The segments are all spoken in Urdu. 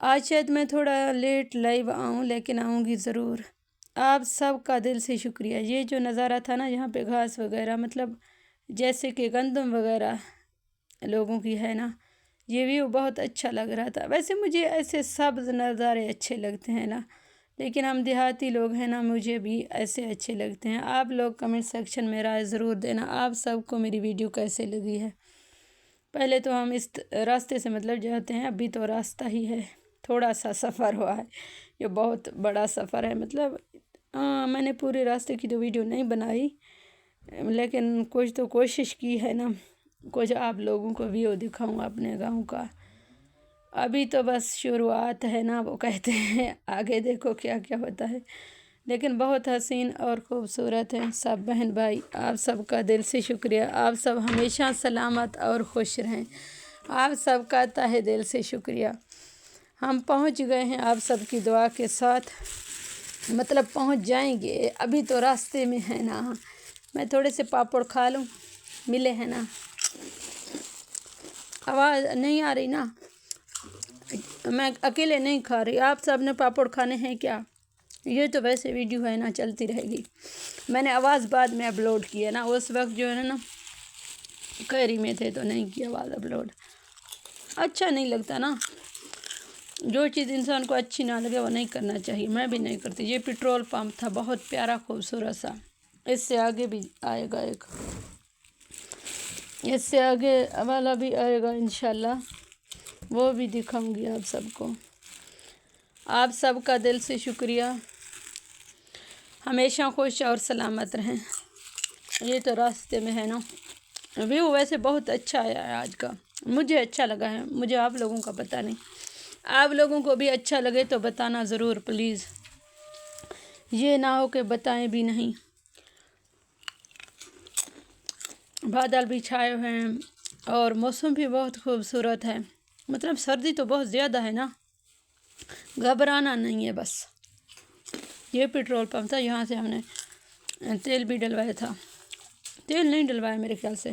آج شاید میں تھوڑا لیٹ لائیو آؤں، لیکن آؤں گی ضرور۔ آپ سب کا دل سے شکریہ۔ یہ جو نظارہ تھا نا یہاں پہ گھاس وغیرہ، مطلب جیسے کہ گندم وغیرہ لوگوں کی ہے نا، یہ ویو بہت اچھا لگ رہا تھا۔ ویسے مجھے ایسے سبز نظارے اچھے لگتے ہیں نا، لیکن ہم دیہاتی لوگ ہیں نا، مجھے بھی ایسے اچھے لگتے ہیں۔ آپ لوگ کمنٹ سیکشن میں رائے ضرور دینا، آپ سب کو میری ویڈیو کیسے لگی ہے۔ پہلے تو ہم اس راستے سے مطلب جاتے ہیں، ابھی تو راستہ ہی ہے، تھوڑا سا سفر ہوا ہے، یہ بہت بڑا سفر ہے۔ مطلب میں نے پورے راستے کی تو ویڈیو نہیں بنائی، لیکن کچھ تو کوشش کی ہے نا، کچھ آپ لوگوں کو ویو دکھاؤں اپنے گاؤں کا۔ ابھی تو بس شروعات ہے نا، وہ کہتے ہیں آگے دیکھو کیا کیا ہوتا ہے، لیکن بہت حسین اور خوبصورت ہیں سب بہن بھائی۔ آپ سب کا دل سے شکریہ، آپ سب ہمیشہ سلامت اور خوش رہیں، آپ سب کا تہہ دل سے شکریہ۔ ہم پہنچ گئے ہیں آپ سب کی دعا کے ساتھ، مطلب پہنچ جائیں گے، ابھی تو راستے میں ہے نا۔ میں تھوڑے سے پاپڑ کھا لوں، ملے ہیں نا، آواز نہیں آ رہی نا، میں اکیلے نہیں کھا رہی، آپ سب نے پاپڑ کھانے ہیں کیا؟ یہ تو ویسے ویڈیو ہے نا، چلتی رہے گی۔ میں نے آواز بعد میں اپلوڈ کی ہے نا، اس وقت جو ہے نا کیری میں تھے تو نہیں کی آواز اپلوڈ، اچھا نہیں لگتا نا، جو چیز انسان کو اچھی نہ لگے وہ نہیں کرنا چاہیے، میں بھی نہیں کرتی۔ یہ پیٹرول پمپ تھا بہت پیارا خوبصورت سا، اس سے آگے بھی آئے گا ایک، اس سے آگے والا بھی آئے گا انشاءاللہ، وہ بھی دکھاؤں گی آپ سب کو۔ آپ سب کا دل سے شکریہ، ہمیشہ خوش اور سلامت رہیں۔ یہ تو راستے میں ہے نا، ویو ویسے بہت اچھا آیا ہے آج کا، مجھے اچھا لگا ہے، مجھے آپ لوگوں کا پتہ نہیں، آپ لوگوں کو بھی اچھا لگے تو بتانا ضرور پلیز، یہ نہ ہو کہ بتائیں بھی نہیں۔ بادل بھی چھائے ہوئے ہیں اور موسم بھی بہت خوبصورت ہے، مطلب سردی تو بہت زیادہ ہے نا، گھبرانا نہیں ہے بس۔ یہ پیٹرول پمپ تھا، یہاں سے ہم نے تیل بھی ڈلوایا تھا، تیل نہیں ڈلوایا میرے خیال سے،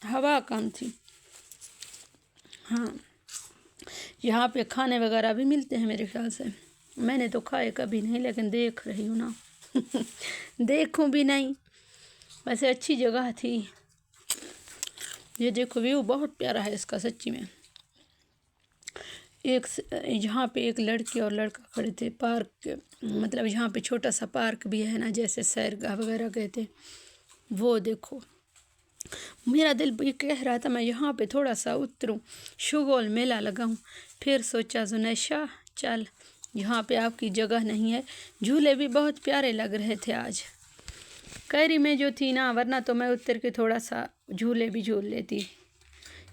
ہوا کم تھی۔ ہاں یہاں پہ کھانے وغیرہ بھی ملتے ہیں میرے خیال سے، میں نے تو کھائے کبھی نہیں، لیکن دیکھ رہی ہوں نا دیکھوں بھی نہیں، ویسے اچھی جگہ تھی۔ یہ دیکھو ویو بہت پیارا ہے اس کا سچی میں۔ ایک یہاں پہ ایک لڑکی اور لڑکا کھڑے تھے، پارک مطلب یہاں پہ چھوٹا سا پارک بھی ہے نا، جیسے سیرگاہ وغیرہ کہتے ہیں، وہ دیکھو۔ میرا دل بھی کہہ رہا تھا میں یہاں پہ تھوڑا سا اتروں، شگول میلہ لگاؤں، پھر سوچا زنیشہ چل یہاں پہ آپ کی جگہ نہیں ہے۔ جھولے بھی بہت پیارے لگ رہے تھے آج، کیری میں جو تھی نا، ورنہ تو میں اتر کے تھوڑا سا جھولے بھی جھول لیتی۔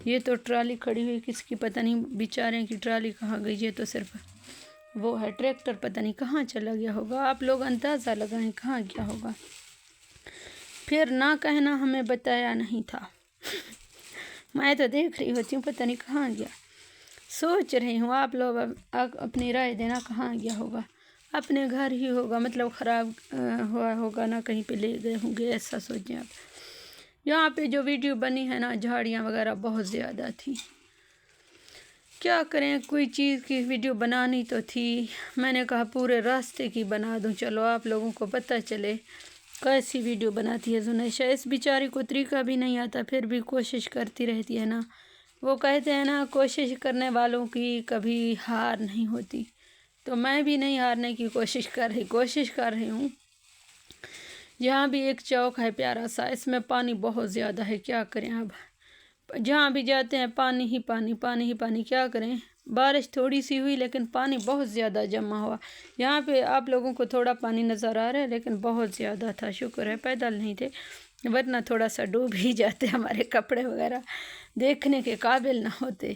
یہ تو ٹرالی کھڑی ہوئی کس کی پتہ نہیں، بیچارے کی ٹرالی کہاں گئی، یہ تو صرف وہ ہے ٹریکٹر، پتہ نہیں کہاں چلا گیا ہوگا، آپ لوگ اندازہ لگائیں کہاں گیا ہوگا، پھر نہ کہنا ہمیں بتایا نہیں تھا میں تو دیکھ رہی ہوتی ہوں پتہ نہیں کہاں گیا، سوچ رہی ہوں آپ لوگ اپنی رائے دینا کہاں گیا ہوگا، اپنے گھر ہی ہوگا، مطلب خراب ہوا ہوگا نا، کہیں پہ لے گئے ہوں گے، ایسا سوچیں آپ۔ یہاں پہ جو ویڈیو بنی ہے نا، جھاڑیاں وغیرہ بہت زیادہ تھی، کیا کریں، کوئی چیز کی ویڈیو بنانی تو تھی، میں نے کہا پورے راستے کی بنا دوں، چلو آپ لوگوں کو پتہ چلے کیسی ویڈیو بناتی ہے زنیشہ۔ اس بیچاری کو طریقہ بھی نہیں آتا، پھر بھی کوشش کرتی رہتی ہے نا، وہ کہتے ہیں نا کوشش کرنے والوں کی کبھی ہار نہیں ہوتی، تو میں بھی نہیں ہارنے کی کوشش کر رہی ہوں۔ یہاں بھی ایک چوک ہے پیارا سا، اس میں پانی بہت زیادہ ہے، کیا کریں اب، جہاں بھی جاتے ہیں پانی ہی پانی، پانی ہی پانی، کیا کریں، بارش تھوڑی سی ہوئی لیکن پانی بہت زیادہ جمع ہوا۔ یہاں پہ آپ لوگوں کو تھوڑا پانی نظر آ رہا ہے، لیکن بہت زیادہ تھا، شکر ہے پیدل نہیں تھے، ورنہ تھوڑا سا ڈوب ہی جاتے، ہمارے کپڑے وغیرہ دیکھنے کے قابل نہ ہوتے،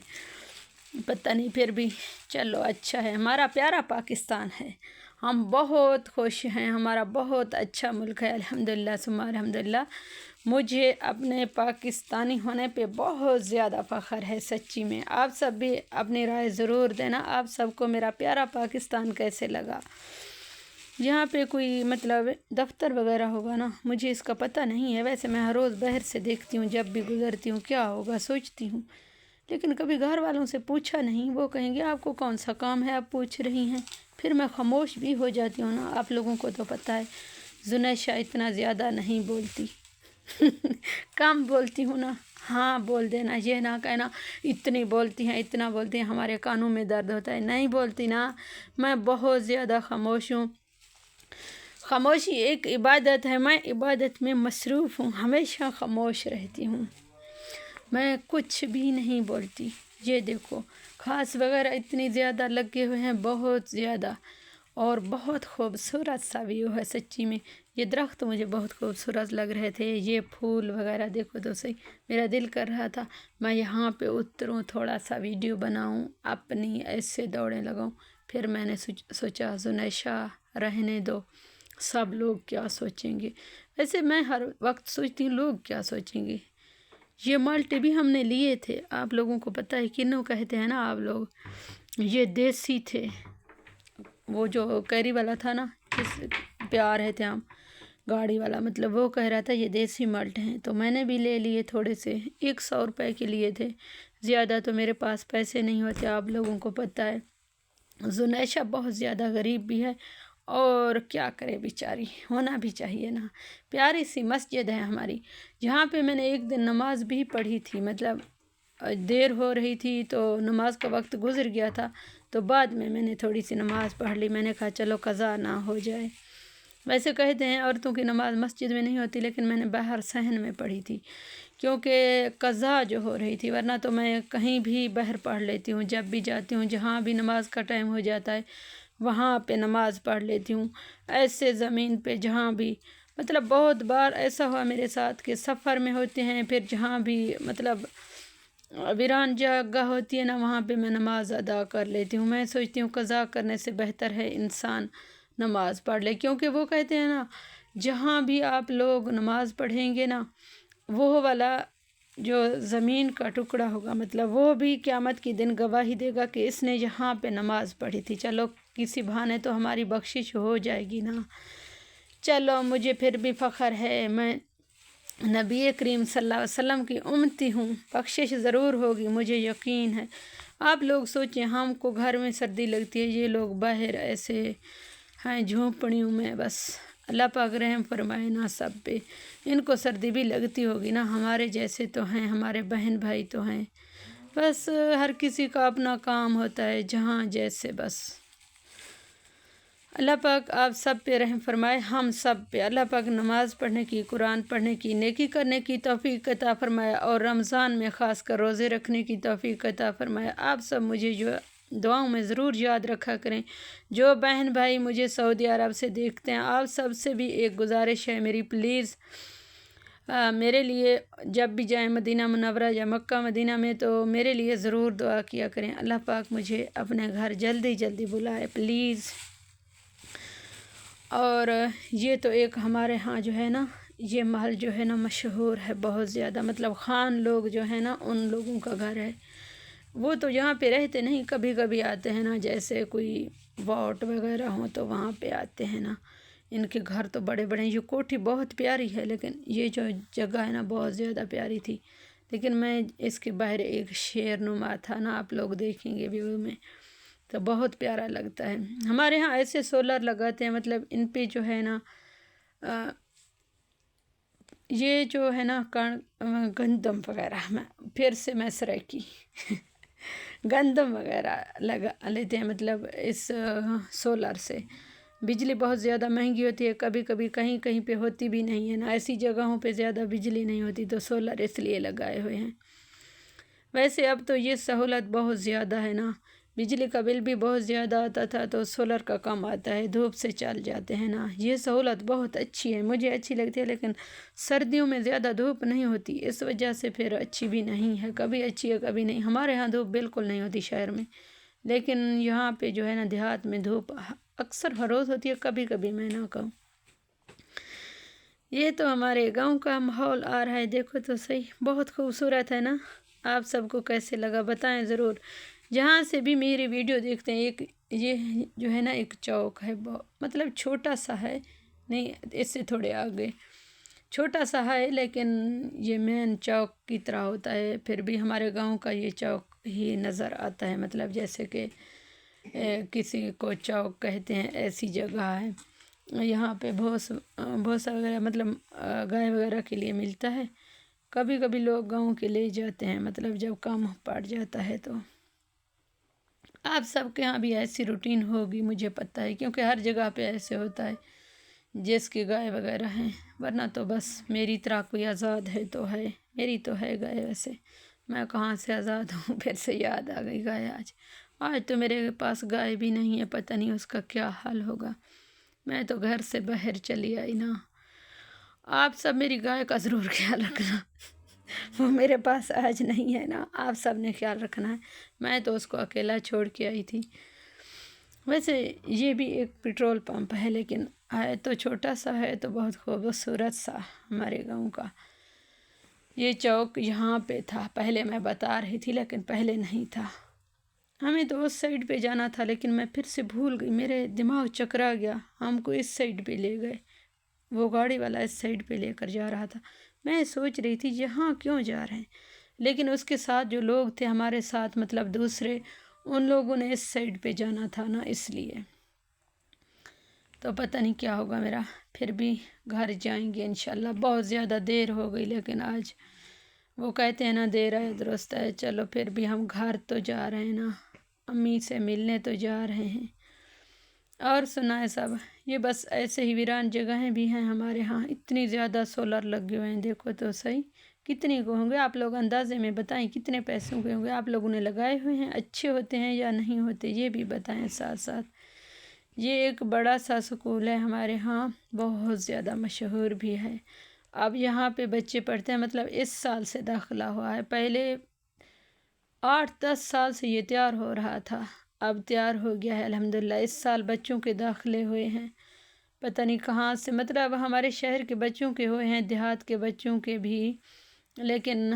پتہ نہیں، پھر بھی چلو اچھا ہے، ہمارا پیارا پاکستان ہے، ہم بہت خوش ہیں، ہمارا بہت اچھا ملک ہے، الحمدللہ ثم الحمدللہ۔ مجھے اپنے پاکستانی ہونے پہ بہت زیادہ فخر ہے سچی میں، آپ سب بھی اپنی رائے ضرور دینا، آپ سب کو میرا پیارا پاکستان کیسے لگا۔ یہاں پہ کوئی مطلب دفتر وغیرہ ہوگا نا، مجھے اس کا پتہ نہیں ہے، ویسے میں ہر روز باہر سے دیکھتی ہوں، جب بھی گزرتی ہوں کیا ہوگا سوچتی ہوں، لیکن کبھی گھر والوں سے پوچھا نہیں، وہ کہیں گے آپ کو کون سا کام ہے آپ پوچھ رہی ہیں، پھر میں خاموش بھی ہو جاتی ہوں نا۔ آپ لوگوں کو تو پتہ ہے زنیشہ اتنا زیادہ نہیں بولتی کم بولتی ہوں نا۔ ہاں بول دینا، یہ نہ کہنا اتنی بولتی ہیں اتنا بولتی ہیں ہمارے کانوں میں درد ہوتا ہے، نہیں بولتی نا، میں بہت زیادہ خاموش ہوں۔ خاموشی ایک عبادت ہے، میں عبادت میں مصروف ہوں، ہمیشہ خاموش رہتی ہوں، میں کچھ بھی نہیں بولتی۔ یہ دیکھو گھاس وغیرہ اتنی زیادہ لگے ہوئے ہیں، بہت زیادہ، اور بہت خوبصورت سا ویو ہے سچی میں۔ یہ درخت مجھے بہت خوبصورت لگ رہے تھے، یہ پھول وغیرہ دیکھو تو صحیح، میرا دل کر رہا تھا میں یہاں پہ اتروں، تھوڑا سا ویڈیو بناؤں اپنی، ایسے دوڑیں لگاؤں۔ پھر میں نے سوچا زنیشہ رہنے دو، سب لوگ کیا سوچیں گے۔ ویسے میں ہر وقت سوچتی ہوں لوگ کیا سوچیں گے۔ یہ مالٹے بھی ہم نے لیے تھے، آپ لوگوں کو پتہ ہے کنوں کہتے ہیں نا آپ لوگ، یہ دیسی تھے، وہ جو کیری والا تھا نا جس پہ آ رہے تھے ہم، گاڑی والا، مطلب وہ کہہ رہا تھا یہ دیسی مالٹے ہیں، تو میں نے بھی لے لیے تھوڑے سے، 100 روپے کے لیے تھے، زیادہ تو میرے پاس پیسے نہیں ہوتے، آپ لوگوں کو پتہ ہے۔ زنیشہ بہت زیادہ غریب بھی ہے، اور کیا کرے بیچاری، ہونا بھی چاہیے نا۔ پیاری سی مسجد ہے ہماری، جہاں پہ میں نے ایک دن نماز بھی پڑھی تھی، مطلب دیر ہو رہی تھی تو نماز کا وقت گزر گیا تھا، تو بعد میں نے تھوڑی سی نماز پڑھ لی، میں نے کہا چلو قضا نہ ہو جائے۔ ویسے کہتے ہیں عورتوں کی نماز مسجد میں نہیں ہوتی، لیکن میں نے باہر صحن میں پڑھی تھی، کیونکہ قضا جو ہو رہی تھی، ورنہ تو میں کہیں بھی باہر پڑھ لیتی ہوں، جب بھی جاتی ہوں جہاں بھی نماز کا ٹائم ہو جاتا ہے وہاں پہ نماز پڑھ لیتی ہوں، ایسے زمین پہ جہاں بھی، مطلب بہت بار ایسا ہوا میرے ساتھ کہ سفر میں ہوتے ہیں، پھر جہاں بھی مطلب ویران جگہ ہوتی ہے نا وہاں پہ میں نماز ادا کر لیتی ہوں۔ میں سوچتی ہوں قضا کرنے سے بہتر ہے انسان نماز پڑھ لے، کیونکہ وہ کہتے ہیں نا جہاں بھی آپ لوگ نماز پڑھیں گے نا وہ والا جو زمین کا ٹکڑا ہوگا، مطلب وہ بھی قیامت کے دن گواہی دے گا کہ اس نے یہاں پہ نماز پڑھی تھی، چلو کسی بہانے تو ہماری بخشش ہو جائے گی نا۔ چلو مجھے پھر بھی فخر ہے، میں نبی کریم صلی اللہ علیہ وسلم کی امتی ہوں، بخشش ضرور ہوگی، مجھے یقین ہے۔ آپ لوگ سوچیں ہم کو گھر میں سردی لگتی ہے، یہ لوگ باہر ایسے ہیں جھونپڑیوں میں، بس اللہ پاک رحم فرمائے نا سب پہ، ان کو سردی بھی لگتی ہوگی نا، ہمارے جیسے تو ہیں، ہمارے بہن بھائی تو ہیں، بس ہر کسی کا اپنا کام ہوتا ہے جہاں جیسے، بس اللہ پاک آپ سب پہ رحم فرمائے، ہم سب پہ اللہ پاک نماز پڑھنے کی، قرآن پڑھنے کی، نیکی کرنے کی توفیق عطا فرمائے، اور رمضان میں خاص کر روزے رکھنے کی توفیق عطا فرمائے۔ آپ سب مجھے جو دعاؤں میں ضرور یاد رکھا کریں۔ جو بہن بھائی مجھے سعودی عرب سے دیکھتے ہیں، آپ سب سے بھی ایک گزارش ہے میری، پلیز میرے لیے جب بھی جائیں مدینہ منورہ یا مکہ مدینہ میں تو میرے لیے ضرور دعا کیا کریں، اللہ پاک مجھے اپنے گھر جلدی جلدی بلائے پلیز۔ اور یہ تو ایک ہمارے ہاں جو ہے نا یہ محل جو ہے نا مشہور ہے بہت زیادہ، مطلب خان لوگ جو ہے نا ان لوگوں کا گھر ہے، وہ تو یہاں پہ رہتے نہیں، کبھی کبھی آتے ہیں نا، جیسے کوئی واٹ وغیرہ ہوں تو وہاں پہ آتے ہیں نا، ان کے گھر تو بڑے بڑے ہیں، یہ کوٹھی بہت پیاری ہے، لیکن یہ جو جگہ ہے نا بہت زیادہ پیاری تھی، لیکن میں اس کے باہر ایک شیر نما تھا نا، آپ لوگ دیکھیں گے ویڈیو میں تو بہت پیارا لگتا ہے۔ ہمارے ہاں ایسے سولر لگاتے ہیں، مطلب ان پہ جو ہے نا یہ جو ہے نا گندم وغیرہ، پھر سے میں سرکی گندم وغیرہ لگا لیتے ہیں، مطلب اس سولر سے۔ بجلی بہت زیادہ مہنگی ہوتی ہے، کبھی کبھی کہیں کہیں پہ ہوتی بھی نہیں ہے نا، ایسی جگہوں پہ زیادہ بجلی نہیں ہوتی تو سولر اس لیے لگائے ہوئے ہیں۔ ویسے اب تو یہ سہولت بہت زیادہ ہے نا، بجلی کا بل بھی بہت زیادہ آتا تھا تو سولر کا کم آتا ہے، دھوپ سے چل جاتے ہیں نا، یہ سہولت بہت اچھی ہے، مجھے اچھی لگتی ہے، لیکن سردیوں میں زیادہ دھوپ نہیں ہوتی، اس وجہ سے پھر اچھی بھی نہیں ہے، کبھی اچھی ہے کبھی نہیں۔ ہمارے ہاں دھوپ بالکل نہیں ہوتی شہر میں، لیکن یہاں پہ جو ہے نا دیہات میں دھوپ اکثر ہر روز ہوتی ہے، کبھی کبھی میں نہ کہوں۔ یہ تو ہمارے گاؤں کا ماحول آ رہا ہے، دیکھو تو صحیح، بہت خوبصورت ہے نا۔ آپ سب کو کیسے لگا بتائیں ضرور، جہاں سے بھی میری ویڈیو دیکھتے ہیں۔ ایک یہ جو ہے نا ایک چوک ہے، مطلب چھوٹا سا ہے، نہیں اس سے تھوڑے آگے چھوٹا سا ہے لیکن یہ مین چوک کی طرح ہوتا ہے، پھر بھی ہمارے گاؤں کا یہ چوک ہی نظر آتا ہے، مطلب جیسے کہ کسی کو چوک کہتے ہیں ایسی جگہ ہے۔ یہاں پہ بھوسا وغیرہ مطلب گائے وغیرہ کے لیے ملتا ہے، کبھی کبھی لوگ گاؤں کے لے جاتے ہیں، مطلب جب کام پڑ جاتا ہے تو۔ آپ سب کے یہاں بھی ایسی روٹین ہوگی مجھے پتہ ہے، کیونکہ ہر جگہ پہ ایسے ہوتا ہے جس کی گائے وغیرہ ہیں، ورنہ تو بس میری طرح کوئی آزاد ہے تو ہے، میری تو ہے گائے، ویسے میں کہاں سے آزاد ہوں۔ پھر سے یاد آ گئی گائے آج تو میرے پاس گائے بھی نہیں ہے، پتہ نہیں اس کا کیا حال ہوگا، میں تو گھر سے باہر چلی آئی نا۔ آپ سب میری گائے کا ضرور خیال رکھنا، وہ میرے پاس آج نہیں ہے نا، آپ سب نے خیال رکھنا ہے، میں تو اس کو اکیلا چھوڑ کے آئی تھی۔ ویسے یہ بھی ایک پیٹرول پمپ ہے، لیکن ہے تو چھوٹا سا ہے تو بہت خوبصورت سا ہمارے گاؤں کا۔ یہ چوک یہاں پہ تھا، پہلے میں بتا رہی تھی لیکن پہلے نہیں تھا، ہمیں تو اس سائڈ پہ جانا تھا لیکن میں پھر سے بھول گئی، میرے دماغ چکرا گیا، ہم کو اس سائڈ پہ لے گئے، وہ گاڑی والا اس سائڈ پہ لے کر جا رہا تھا، میں سوچ رہی تھی یہاں کیوں جا رہے ہیں، لیکن اس کے ساتھ جو لوگ تھے ہمارے ساتھ مطلب دوسرے، ان لوگوں نے اس سائڈ پہ جانا تھا نا، اس لیے تو پتہ نہیں کیا ہوگا میرا، پھر بھی گھر جائیں گے انشاءاللہ، بہت زیادہ دیر ہو گئی، لیکن آج وہ کہتے ہیں نا دیر ہے درست ہے، چلو پھر بھی ہم گھر تو جا رہے ہیں نا، امی سے ملنے تو جا رہے ہیں۔ اور سنائے سب، یہ بس ایسے ہی ویران جگہیں بھی ہیں ہمارے ہاں، اتنی زیادہ سولر لگے ہوئے ہیں، دیکھو تو صحیح کتنے کو ہوں گے، آپ لوگ اندازے میں بتائیں کتنے پیسوں کے ہوں گے، آپ لوگوں نے لگائے ہوئے ہیں، اچھے ہوتے ہیں یا نہیں ہوتے یہ بھی بتائیں ساتھ ساتھ۔ یہ ایک بڑا سا سکول ہے ہمارے ہاں، بہت زیادہ مشہور بھی ہے، اب یہاں پہ بچے پڑھتے ہیں، مطلب اس سال سے داخلہ ہوا ہے، پہلے 8-10 سال سے یہ تیار ہو رہا تھا، اب تیار ہو گیا ہے الحمدللہ، اس سال بچوں کے داخلے ہوئے ہیں، پتہ نہیں کہاں سے، مطلب ہمارے شہر کے بچوں کے ہوئے ہیں، دیہات کے بچوں کے بھی، لیکن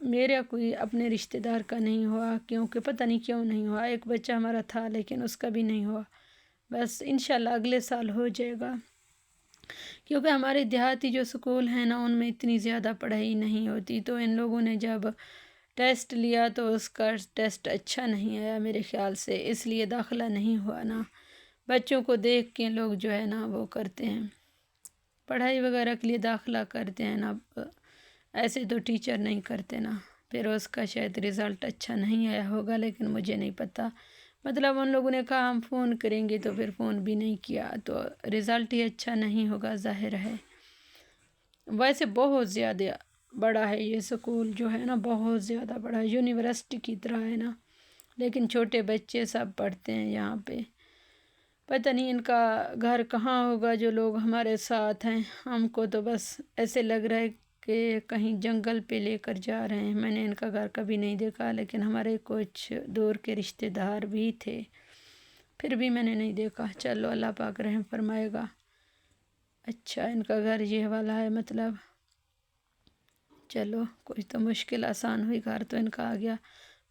میرا کوئی اپنے رشتہ دار کا نہیں ہوا، کیونکہ پتہ نہیں کیوں نہیں ہوا، ایک بچہ ہمارا تھا لیکن اس کا بھی نہیں ہوا، بس انشاءاللہ اگلے سال ہو جائے گا، کیونکہ ہمارے دیہاتی جو سکول ہیں نا ان میں اتنی زیادہ پڑھائی نہیں ہوتی، تو ان لوگوں نے جب ٹیسٹ لیا تو اس کا ٹیسٹ اچھا نہیں آیا میرے خیال سے، اس لیے داخلہ نہیں ہوا نا، بچوں کو دیکھ کے لوگ جو ہے نا وہ کرتے ہیں، پڑھائی وغیرہ کے لیے داخلہ کرتے ہیں نا، ایسے تو ٹیچر نہیں کرتے نا، پھر اس کا شاید رزلٹ اچھا نہیں آیا ہوگا، لیکن مجھے نہیں پتہ، مطلب ان لوگوں نے کہا ہم فون کریں گے تو پھر فون بھی نہیں کیا، تو رزلٹ ہی اچھا نہیں ہوگا ظاہر ہے۔ ویسے بہت زیادہ بڑا ہے یہ سکول جو ہے نا، بہت زیادہ بڑا ہے، یونیورسٹی کی طرح ہے نا، لیکن چھوٹے بچے سب پڑھتے ہیں یہاں پہ، پتہ نہیں ان کا گھر کہاں ہوگا جو لوگ ہمارے ساتھ ہیں، ہم کو تو بس ایسے لگ رہا ہے کہ کہیں جنگل پہ لے کر جا رہے ہیں، میں نے ان کا گھر کبھی نہیں دیکھا، لیکن ہمارے کچھ دور کے رشتہ دار بھی تھے، پھر بھی میں نے نہیں دیکھا، چلو اللہ پاک رحم فرمائے گا۔ اچھا ان کا گھر یہ والا ہے، مطلب چلو کچھ تو مشکل آسان ہوئی، گھر تو ان کا آ گیا،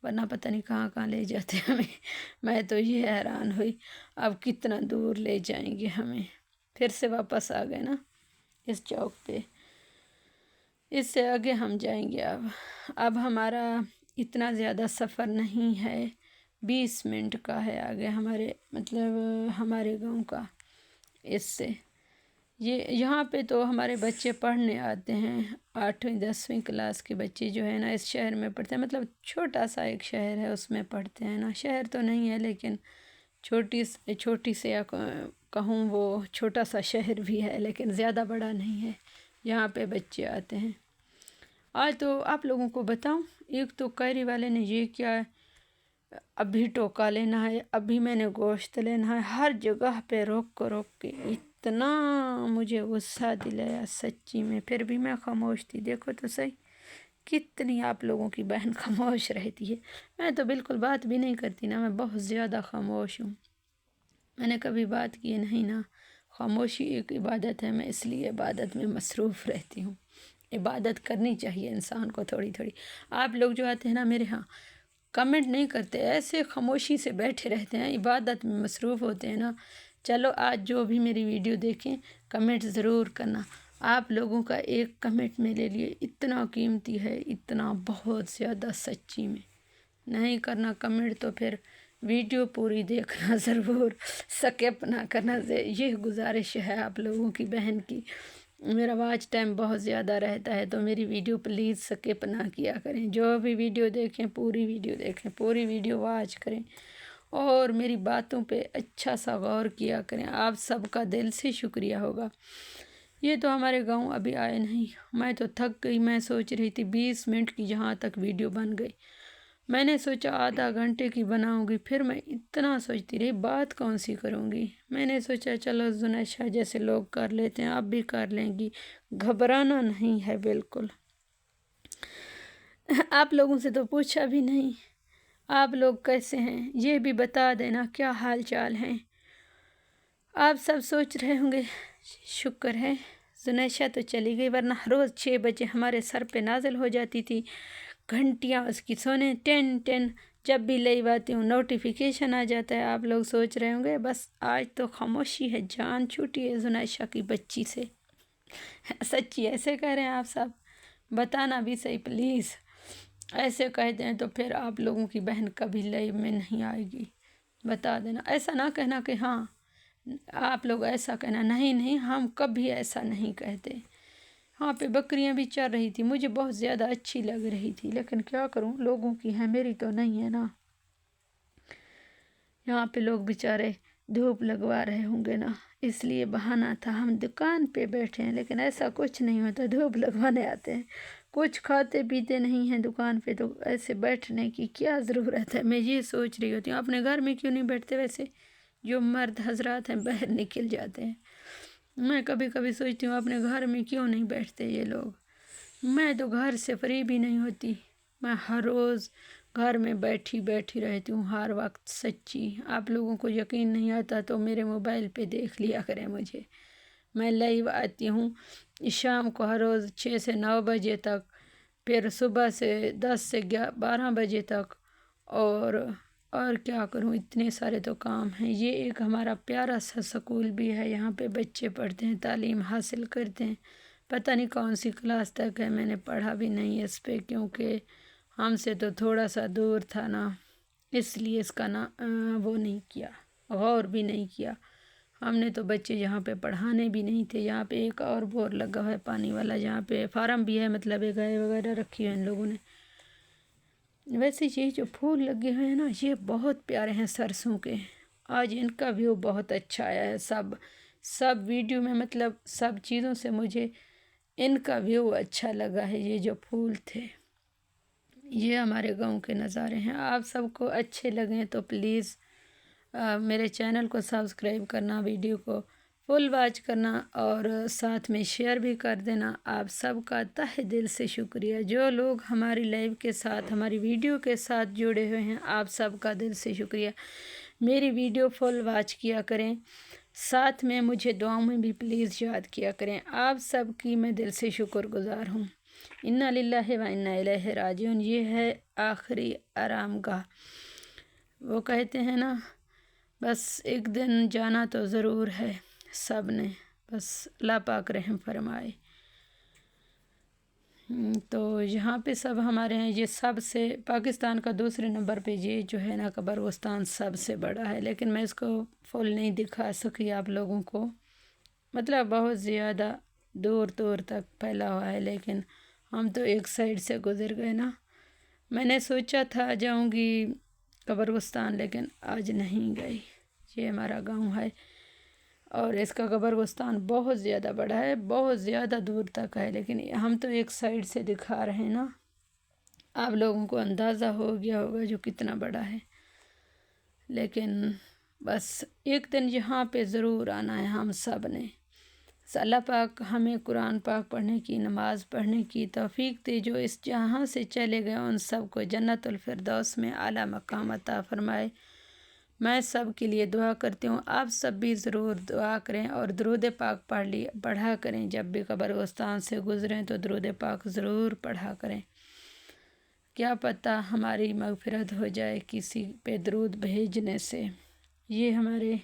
ورنہ پتہ نہیں کہاں کہاں لے جاتے ہمیں، میں تو یہ حیران ہوئی اب کتنا دور لے جائیں گے ہمیں، پھر سے واپس آ گئے نا اس چوک پہ، اس سے آگے ہم جائیں گے، اب ہمارا اتنا زیادہ سفر نہیں ہے، 20 منٹ کا ہے آگے ہمارے، مطلب ہمارے گاؤں کا، اس سے یہاں پہ تو ہمارے بچے پڑھنے آتے ہیں، 8ویں 10ویں کلاس کے بچے جو ہے نا اس شہر میں پڑھتے ہیں، مطلب چھوٹا سا ایک شہر ہے اس میں پڑھتے ہیں نا، شہر تو نہیں ہے لیکن چھوٹی سے یا کہوں وہ چھوٹا سا شہر بھی ہے لیکن زیادہ بڑا نہیں ہے، یہاں پہ بچے آتے ہیں۔ آج تو آپ لوگوں کو بتاؤں، ایک تو کیری والے نے یہ کیا ہے، ابھی ٹوکا لینا ہے، ابھی میں نے گوشت لینا ہے، ہر جگہ پہ روک کے اتنا مجھے غصہ دلایا سچی میں، پھر بھی میں خاموش تھی، دیکھو تو صحیح کتنی آپ لوگوں کی بہن خاموش رہتی ہے، میں تو بالکل بات بھی نہیں کرتی نا، میں بہت زیادہ خاموش ہوں، میں نے کبھی بات کی نہیں نا، خاموشی ایک عبادت ہے، میں اس لیے عبادت میں مصروف رہتی ہوں، عبادت کرنی چاہیے انسان کو تھوڑی تھوڑی، آپ لوگ جو آتے ہیں نا میرے ہاں کمنٹ نہیں کرتے، ایسے خاموشی سے بیٹھے رہتے ہیں، عبادت میں مصروف ہوتے ہیں نا، چلو آج جو بھی میری ویڈیو دیکھیں کمنٹ ضرور کرنا، آپ لوگوں کا ایک کمنٹ میرے لیے اتنا قیمتی ہے، اتنا بہت زیادہ، سچی میں۔ نہیں کرنا کمنٹ تو پھر ویڈیو پوری دیکھنا ضرور، سکپ نہ کرنا، یہ گزارش ہے آپ لوگوں کی بہن کی۔ میرا واچ ٹائم بہت زیادہ رہتا ہے تو میری ویڈیو پلیز سکپ نہ کیا کریں، جو بھی ویڈیو دیکھیں پوری ویڈیو دیکھیں، پوری ویڈیو واچ کریں اور میری باتوں پہ اچھا سا غور کیا کریں۔ آپ سب کا دل سے شکریہ ہوگا۔ یہ تو ہمارے گاؤں ابھی آئے نہیں، میں تو تھک گئی۔ میں سوچ رہی تھی 20 منٹ کی جہاں تک ویڈیو بن گئی، میں نے سوچا آدھا گھنٹے کی بناؤں گی، پھر میں اتنا سوچتی رہی بات کون سی کروں گی۔ میں نے سوچا چلو زنیشہ جیسے لوگ کر لیتے ہیں آپ بھی کر لیں گی، گھبرانا نہیں ہے بالکل۔ آپ لوگوں سے تو پوچھا بھی نہیں، آپ لوگ کیسے ہیں یہ بھی بتا دینا، کیا حال چال ہیں۔ آپ سب سوچ رہے ہوں گے شکر ہے زنیشہ تو چلی گئی، ورنہ روز 6 بجے ہمارے سر پہ نازل ہو جاتی تھی، گھنٹیاں اس کی سونے، 10 جب بھی لائیو آتی ہوں نوٹیفیکیشن آ جاتا ہے۔ آپ لوگ سوچ رہے ہوں گے بس آج تو خاموشی ہے، جان چھوٹی ہے زنیشہ کی بچی سے۔ سچی ایسے کہہ رہے ہیں آپ سب، بتانا بھی صحیح پلیز۔ ایسے کہتے ہیں تو پھر آپ لوگوں کی بہن کبھی لائیو میں نہیں آئے گی، بتا دینا۔ ایسا نہ کہنا کہ ہاں آپ لوگ ایسا کہنا، نہیں ہم کبھی ایسا نہیں کہتے۔ وہاں پہ بکریاں بھی چر رہی تھی، مجھے بہت زیادہ اچھی لگ رہی تھی، لیکن کیا کروں، لوگوں کی ہے میری تو نہیں ہے نا۔ یہاں پہ لوگ بیچارے دھوپ لگوا رہے ہوں گے نا، اس لیے بہانہ تھا ہم دکان پہ بیٹھے ہیں، لیکن ایسا کچھ نہیں ہوتا، دھوپ لگوانے آتے ہیں۔ کچھ کھاتے پیتے نہیں ہیں دکان پہ، تو ایسے بیٹھنے کی کیا ضرورت ہے، میں یہ سوچ رہی ہوتی ہوں۔ اپنے گھر میں کیوں نہیں بیٹھتے، ویسے جو مرد حضرات ہیں باہر نکل جاتے ہیں، میں کبھی کبھی سوچتی ہوں اپنے گھر میں کیوں نہیں بیٹھتے یہ لوگ۔ میں تو گھر سے فری بھی نہیں ہوتی، میں ہر روز گھر میں بیٹھی رہتی ہوں ہر وقت، سچی۔ آپ لوگوں کو یقین نہیں آتا تو میرے موبائل پہ دیکھ لیا کریں مجھے، میں لائیو آتی ہوں شام کو ہر روز 6 سے 9 بجے تک، پھر صبح سے 10 سے 12 بجے تک، اور کیا کروں، اتنے سارے تو کام ہیں۔ یہ ایک ہمارا پیارا سا سکول بھی ہے، یہاں پہ بچے پڑھتے ہیں، تعلیم حاصل کرتے ہیں، پتہ نہیں کون سی کلاس تک ہے، میں نے پڑھا بھی نہیں اس پہ، کیونکہ ہم سے تو تھوڑا سا دور تھا نا، اس لیے اس کا وہ نہیں کیا، غور بھی نہیں کیا۔ ہم نے تو بچے یہاں پہ پڑھانے بھی نہیں تھے۔ یہاں پہ ایک اور بور لگا ہوا ہے پانی والا، جہاں پہ فارم بھی ہے، مطلب گائے وغیرہ رکھی ہوئی ان لوگوں نے۔ ویسے یہ جو پھول لگے ہوئے ہیں نا، یہ بہت پیارے ہیں سرسوں کے، آج ان کا ویو بہت اچھا آیا ہے۔ سب ویڈیو میں مطلب سب چیزوں سے مجھے ان کا ویو اچھا لگا ہے۔ یہ جو پھول تھے، یہ ہمارے گاؤں کے نظارے ہیں۔ آپ سب کو اچھے لگیں تو پلیز میرے چینل کو سبسکرائب کرنا، ویڈیو کو فل واچ کرنا اور ساتھ میں شیئر بھی کر دینا۔ آپ سب کا تہہ دل سے شکریہ، جو لوگ ہماری لائیو کے ساتھ، ہماری ویڈیو کے ساتھ جڑے ہوئے ہیں، آپ سب کا دل سے شکریہ۔ میری ویڈیو فل واچ کیا کریں، ساتھ میں مجھے دعاؤں میں بھی پلیز یاد کیا کریں۔ آپ سب کی میں دل سے شکر گزار ہوں۔ انا للہ و انا الیہ راجعون، یہ ہے آخری آرام گاہ۔ وہ کہتے ہیں نا بس ایک دن جانا تو ضرور ہے سب نے، بس اللہ پاک رحم فرمائے۔ تو یہاں پہ سب ہمارے ہیں، یہ سب سے پاکستان کا دوسرے نمبر پہ یہ جو ہے نا قبرستان سب سے بڑا ہے، لیکن میں اس کو فل نہیں دکھا سکی آپ لوگوں کو، مطلب بہت زیادہ دور تک پھیلا ہوا ہے، لیکن ہم تو ایک سائڈ سے گزر گئے نا۔ میں نے سوچا تھا جاؤں گی قبرستان، لیکن آج نہیں گئی۔ یہ ہمارا گاؤں ہے اور اس کا قبرستان بہت زیادہ بڑا ہے، بہت زیادہ دور تک ہے، لیکن ہم تو ایک سائڈ سے دکھا رہے ہیں نا، آپ لوگوں کو اندازہ ہو گیا ہوگا جو کتنا بڑا ہے۔ لیکن بس ایک دن یہاں پہ ضرور آنا ہے ہم سب نے۔ اللہ پاک ہمیں قرآن پاک پڑھنے کی، نماز پڑھنے کی توفیق دے، جو اس جہاں سے چلے گئے ان سب کو جنت الفردوس میں اعلیٰ مقام عطا فرمائے۔ میں سب کے لیے دعا کرتی ہوں، آپ سب بھی ضرور دعا کریں اور درود پاک پڑھا کریں، جب بھی قبرستان سے گزریں تو درود پاک ضرور پڑھا کریں، کیا پتہ ہماری مغفرت ہو جائے کسی پہ درود بھیجنے سے۔ یہ ہمارے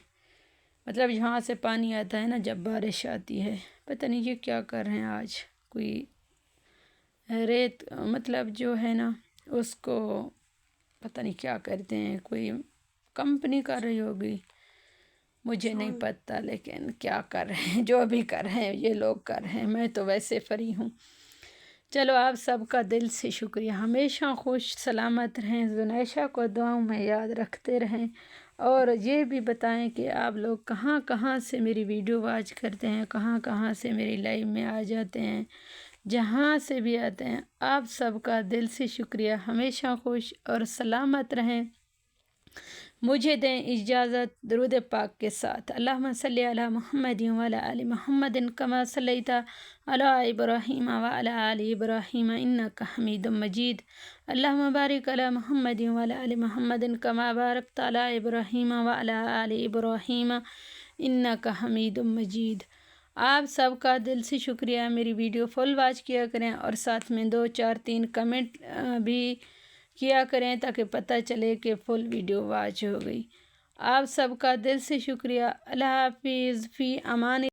مطلب یہاں سے پانی آتا ہے نا جب بارش آتی ہے. پتہ نہیں یہ کیا کر رہے ہیں آج. کوئی ریت مطلب جو ہے نا اس کو پتہ نہیں کیا کرتے ہیں، کوئی کمپنی کر رہی ہوگی، مجھے نہیں پتہ، لیکن کیا کر رہے ہیں، جو بھی کر رہے ہیں یہ لوگ کر رہے ہیں، میں تو ویسے فری ہوں. چلو آپ سب کا دل سے شکریہ. ہمیشہ خوش سلامت رہیں، زنیشہ کو دعاؤں میں یاد رکھتے رہیں، اور یہ بھی بتائیں کہ آپ لوگ کہاں کہاں سے میری ویڈیو واچ کرتے ہیں، کہاں کہاں سے میری لائیو میں آ جاتے ہیں. جہاں سے بھی آتے ہیں آپ سب کا دل سے شکریہ. ہمیشہ خوش اور سلامت رہیں. مجھے دیں اجازت درود پاک کے ساتھ. اللہم صلی علی محمد وعلی آل محمد کما صلیت علی ابراہیم وعلی آل ابراہیم انک حمید مجید. اللہم بارک علی محمد وعلی آل محمد کما بارکت علی ابراہیم وعلی آل ابراہیم انک حمید مجید. آپ سب کا دل سے شکریہ. میری ویڈیو فل واچ کیا کریں اور ساتھ میں 2 4 3 کمنٹ بھی کیا کریں تاکہ پتہ چلے کہ فل ویڈیو واچ ہو گئی. آپ سب کا دل سے شکریہ. اللہ حافظ. فی امان